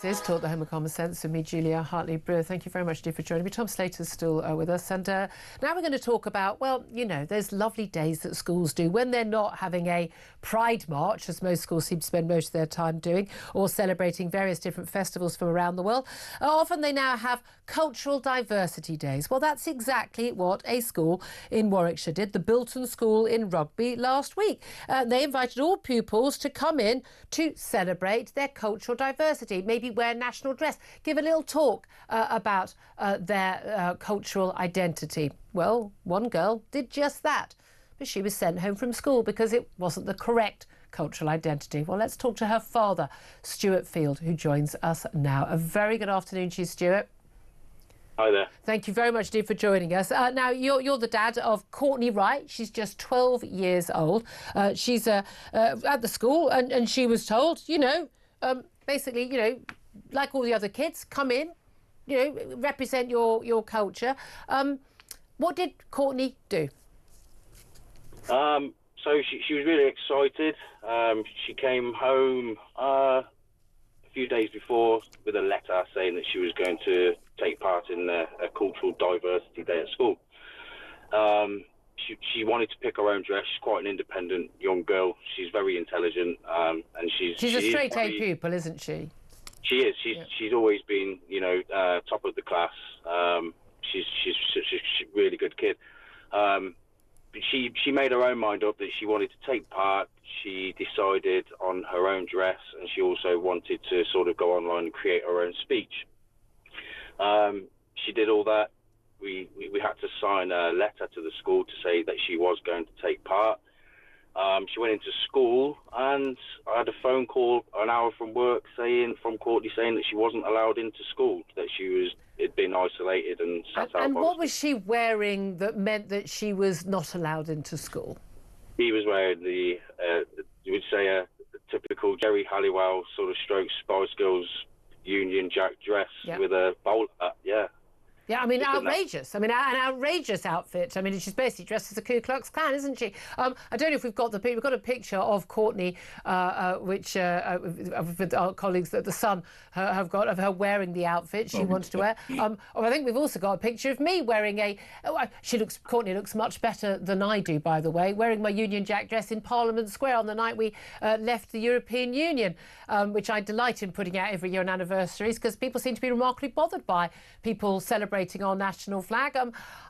This is Talk the Home of Common Sense with me, Julia Hartley-Brewer. Thank you very much, dear, for joining me. Tom Slater's still with us. And now we're going to talk about, well, you know, there's lovely days that schools do when they're not having a Pride March, as most schools seem to spend most of their time doing, or celebrating various different festivals from around the world. Often they now have cultural diversity days. Well, that's exactly what a school in Warwickshire did, the Bilton School in Rugby, last week. They invited all pupils to come in to celebrate their cultural diversity, maybe wear national dress, give a little talk about their cultural identity. Well, one girl did just that, but she was sent home from school because it wasn't the correct cultural identity. Well, let's talk to her father, Stuart Field, who joins us now. A very good afternoon to you, Stuart. Hi there. Thank you very much, dear, for joining us. Now, you're the dad of Courtney Wright. She's just 12 years old. She's at the school, and she was told, you know, basically, you know, like all the other kids, come in, you know, represent your culture. What did Courtney do? So she was really excited. She came home a few days before with a letter saying that she was going to take part in a cultural diversity day at school. She wanted to pick her own dress. She's quite an independent young girl. She's very intelligent, and she's a straight A pupil, isn't she? She is. She's always been, you know, top of the class. She's such a really good kid. She made her own mind up that she wanted to take part. She decided on her own dress, and she also wanted to sort of go online and create her own speech. She did all that. We had to sign a letter to the school to say that she was going to take part. She went into school, and I had a phone call an hour from work from Courtney saying that she wasn't allowed into school, that had been isolated and sat out. And what was she wearing that meant that she was not allowed into school? He was wearing you would say a typical Jerry Halliwell sort of stroke Spice Girls Union Jack dress with a bowl hat, yeah. Yeah, I mean, outrageous. I mean, an outrageous outfit. I mean, she's basically dressed as a Ku Klux Klan, isn't she? I don't know if we've got a picture of Courtney, which with our colleagues that the Sun have got, of her wearing the outfit she wanted to wear. I think we've also got a picture of me wearing Courtney looks much better than I do, by the way, wearing my Union Jack dress in Parliament Square on the night we left the European Union, which I delight in putting out every year on anniversaries, because people seem to be remarkably bothered by people celebrating our national flag.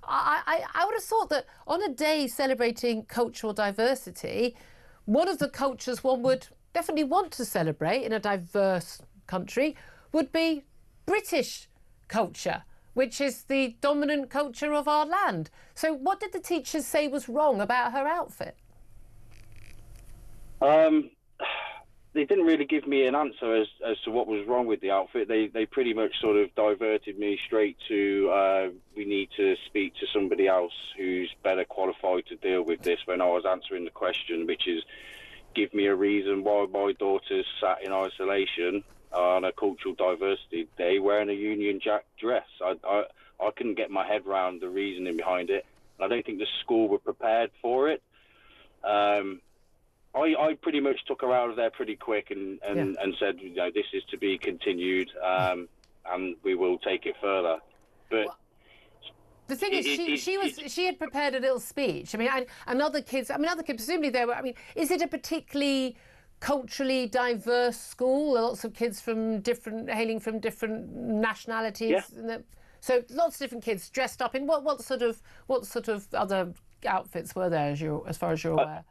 I would have thought that on a day celebrating cultural diversity, one of the cultures one would definitely want to celebrate in a diverse country would be British culture, which is the dominant culture of our land. So what did the teachers say was wrong about her outfit? They didn't really give me an answer as to what was wrong with the outfit. They pretty much sort of diverted me straight to we need to speak to somebody else who's better qualified to deal with this, when I was answering the question, which is give me a reason why my daughter's sat in isolation on a cultural diversity day wearing a Union Jack dress. I couldn't get my head around the reasoning behind it. I don't think the school were prepared for it. I pretty much took her out of there pretty quick and said, you know, this is to be continued, and we will take it further. But the thing is, she had prepared a little speech. I mean, and other kids presumably there were. I mean, is it a particularly culturally diverse school? Lots of kids hailing from different nationalities. Yeah. So lots of different kids dressed up in what sort of other outfits were there, as far as you're aware?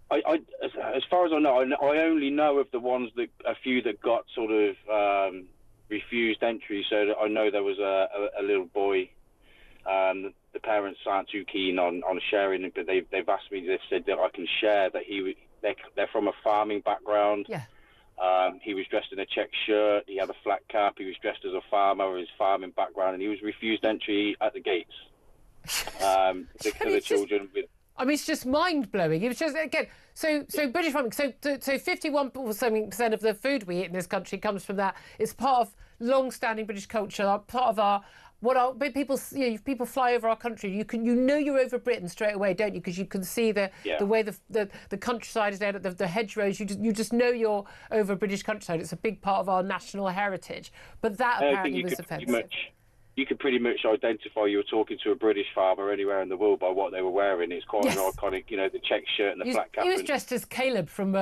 As far as I know, I only know of a few that got sort of refused entry. So I know there was a little boy. The parents aren't too keen on sharing it, but they've asked me. They've said that I can share that they're from a farming background. Yeah. He was dressed in a check shirt. He had a flat cap. He was dressed as a farmer with his farming background, and he was refused entry at the gates. The children with. I mean, it's just mind-blowing. It was just, again, so British farming, so 51% of the food we eat in this country comes from that. It's part of long-standing British culture, part of but people, if people fly over our country, you know you're over Britain straight away, don't you? Because you can see the way the countryside is there, the hedgerows. You just know you're over British countryside. It's a big part of our national heritage. But that apparently was offensive. You could pretty much identify you were talking to a British farmer anywhere in the world by what they were wearing. It's quite an iconic, the check shirt and the flat cap. He was dressed as Caleb from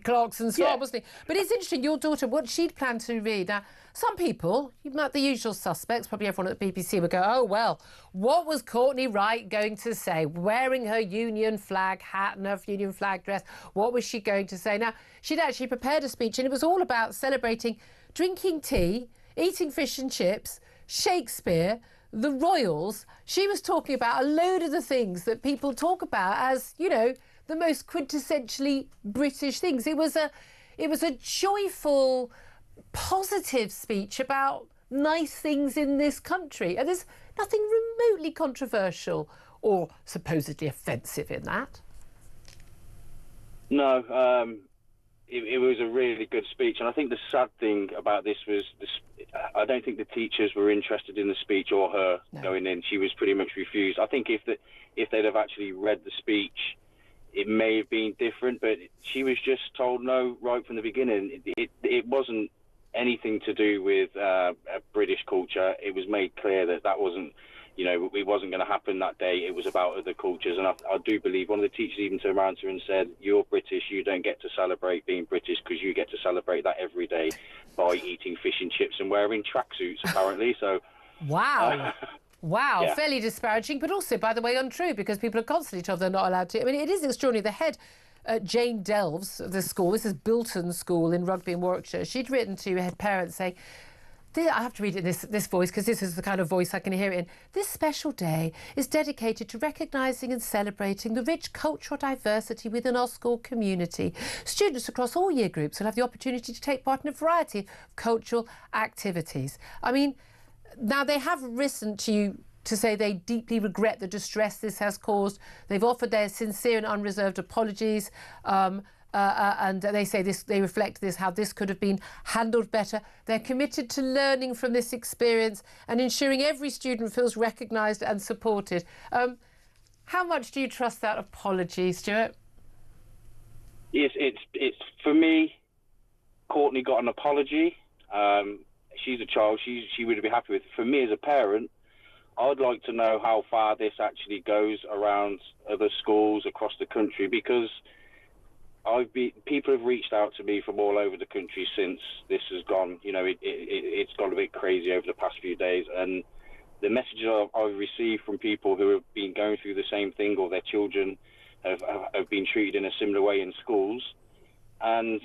Clarkson's Farm, wasn't he? But it's interesting, your daughter, what she'd planned to read. Now, some people, the usual suspects, probably everyone at the BBC would go, oh, well, what was Courtney Wright going to say? Wearing her Union flag hat and her Union flag dress, what was she going to say? Now, she'd actually prepared a speech, and it was all about celebrating drinking tea, eating fish and chips, Shakespeare, the royals. She was talking about a load of the things that people talk about as, the most quintessentially British things. It was a joyful, positive speech about nice things in this country. And there's nothing remotely controversial or supposedly offensive in that. No, it was a really good speech. And I think the sad thing about this was I don't think the teachers were interested in the speech or her going in. She was pretty much refused. I think if they'd have actually read the speech, it may have been different, but she was just told no right from the beginning. It wasn't anything to do with British culture. It was made clear that wasn't, it wasn't going to happen that day. It was about other cultures. And I do believe one of the teachers even turned around to her and said, you're British, you don't get to celebrate being British because you get to celebrate that every day by eating fish and chips and wearing tracksuits, apparently. So, wow. Wow, yeah. Fairly disparaging, but also, by the way, untrue, because people are constantly told they're not allowed to. I mean, it is extraordinary. The head, Jane Delves, of the school, this is Bilton School in Rugby in Warwickshire, she'd written to head parents saying, I have to read it in this voice because this is the kind of voice I can hear it in. This special day is dedicated to recognising and celebrating the rich cultural diversity within our school community. Students across all year groups will have the opportunity to take part in a variety of cultural activities. I mean, now they have written to you to say they deeply regret the distress this has caused. They've offered their sincere and unreserved apologies. And they say they reflect how this could have been handled better. They're committed to learning from this experience and ensuring every student feels recognised and supported. How much do you trust that apology, Stuart? Yes, it's for me, Courtney got an apology. She's a child. She would be happy with it. For me as a parent, I'd like to know how far this actually goes around other schools across the country, because people have reached out to me from all over the country since this has gone. It's gone a bit crazy over the past few days, and the messages I've received from people who have been going through the same thing, or their children have been treated in a similar way in schools, and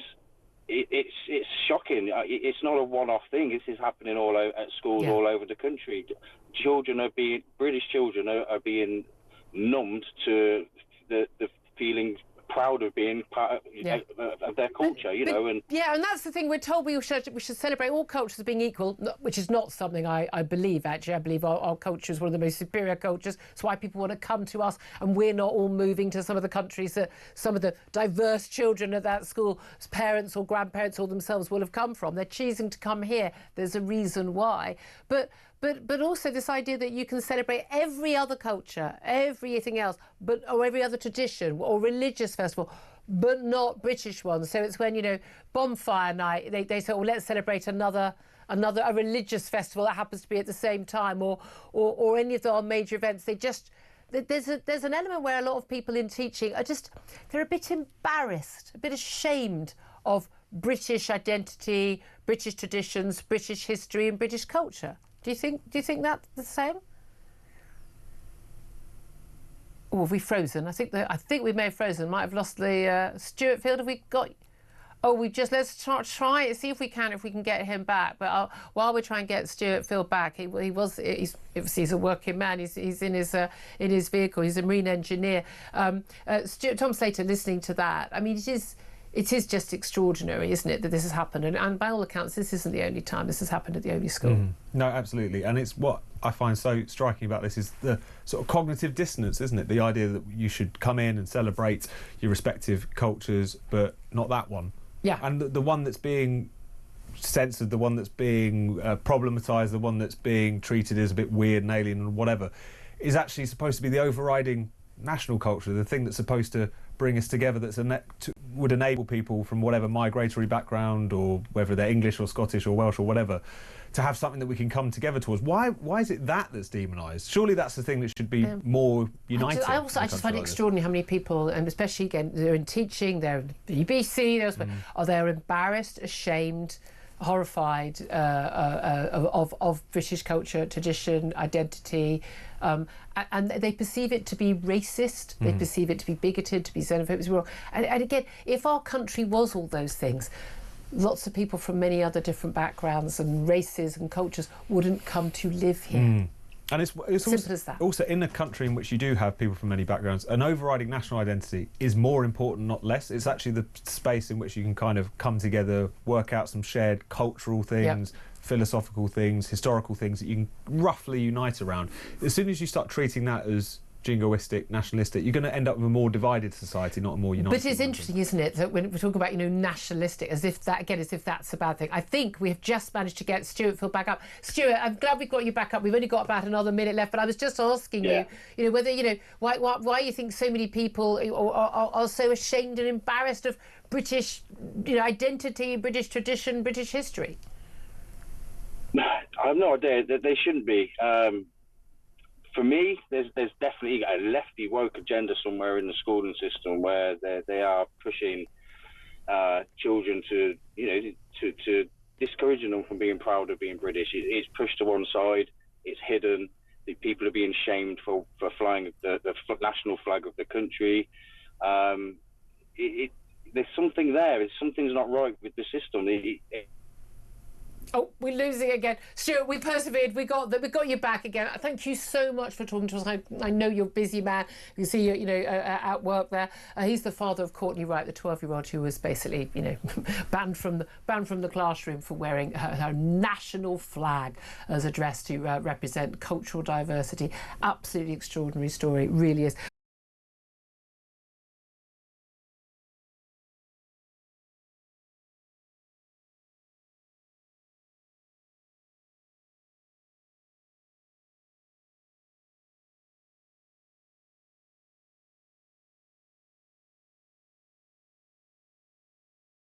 it's shocking. It's not a one-off thing. This is happening at schools all over the country. British children are being numbed to the feeling proud of being part of their culture, and that's the thing. We're told we should celebrate all cultures as being equal, which is not something I believe. Actually, I believe our culture is one of the most superior cultures. That's why people want to come to us, and we're not all moving to some of the countries that some of the diverse children at that school's parents or grandparents or themselves will have come from. They're choosing to come here. There's a reason why, but also this idea that you can celebrate every other culture, everything else, or every other tradition or religious festival, but not British ones. So it's when, bonfire night, they say, let's celebrate a religious festival that happens to be at the same time, or any of our major events. There's an element where a lot of people in teaching they're a bit embarrassed, a bit ashamed of British identity, British traditions, British history and British culture. Do you think that's the same? Oh, have we frozen? I think we may have frozen. Might have lost the Stuart Field. Have we got? Oh, let's try it. See if we can get him back. But while we try and get Stuart Field back, he's a working man. He's in his vehicle. He's a marine engineer. Tom Slater, listening to that, I mean, it is just extraordinary, isn't it, that this has happened? And by all accounts, this isn't the only time this has happened at the OB school. No, absolutely. And it's what I find so striking about this is the sort of cognitive dissonance, isn't it? The idea that you should come in and celebrate your respective cultures, but not that one. Yeah. And the one that's being censored, the one that's being problematised, the one that's being treated as a bit weird and alien and whatever, is actually supposed to be the overriding national culture, the thing that's supposed to bring us together, that's would enable people from whatever migratory background, or whether they're English or Scottish or Welsh or whatever, to have something that we can come together towards. Why is it that's demonised? Surely that's the thing that should be more united. I just find it extraordinary how many people, and especially again, they're in teaching, they're in the BBC, they're embarrassed, ashamed, horrified of British culture, tradition, identity, and they perceive it to be racist, they perceive it to be bigoted, to be xenophobic. And again, if our country was all those things, lots of people from many other different backgrounds and races and cultures wouldn't come to live here. And it's simple as that. Also, in a country in which you do have people from many backgrounds, an overriding national identity is more important, not less. It's actually the space in which you can kind of come together, work out some shared cultural things, philosophical things, historical things that you can roughly unite around. As soon as you start treating that as jingoistic, nationalistic, you're going to end up with a more divided society, not a more united. But it's interesting, isn't it, that when we talk about, nationalistic, as if that's a bad thing. I think we have just managed to get Stuart Field back up. Stuart, I'm glad we've got you back up. We've only got about another minute left, but I was just asking you, whether, why you think so many people are so ashamed and embarrassed of British, identity, British tradition, British history. I have no idea that they shouldn't be. For me, there's definitely a lefty woke agenda somewhere in the schooling system where they are pushing children to discouraging them from being proud of being British. It's pushed to one side. It's hidden. The people are being shamed for flying the national flag of the country. There's something there. Something's not right with the system. Oh, we're losing again. Stuart, we persevered. We got you back again. Thank you so much for talking to us. I know you're a busy man. You see you, at work there. He's the father of Courtney Wright, the 12-year-old who was basically, banned from the classroom for wearing her national flag as a dress to represent cultural diversity. Absolutely extraordinary story, it really is.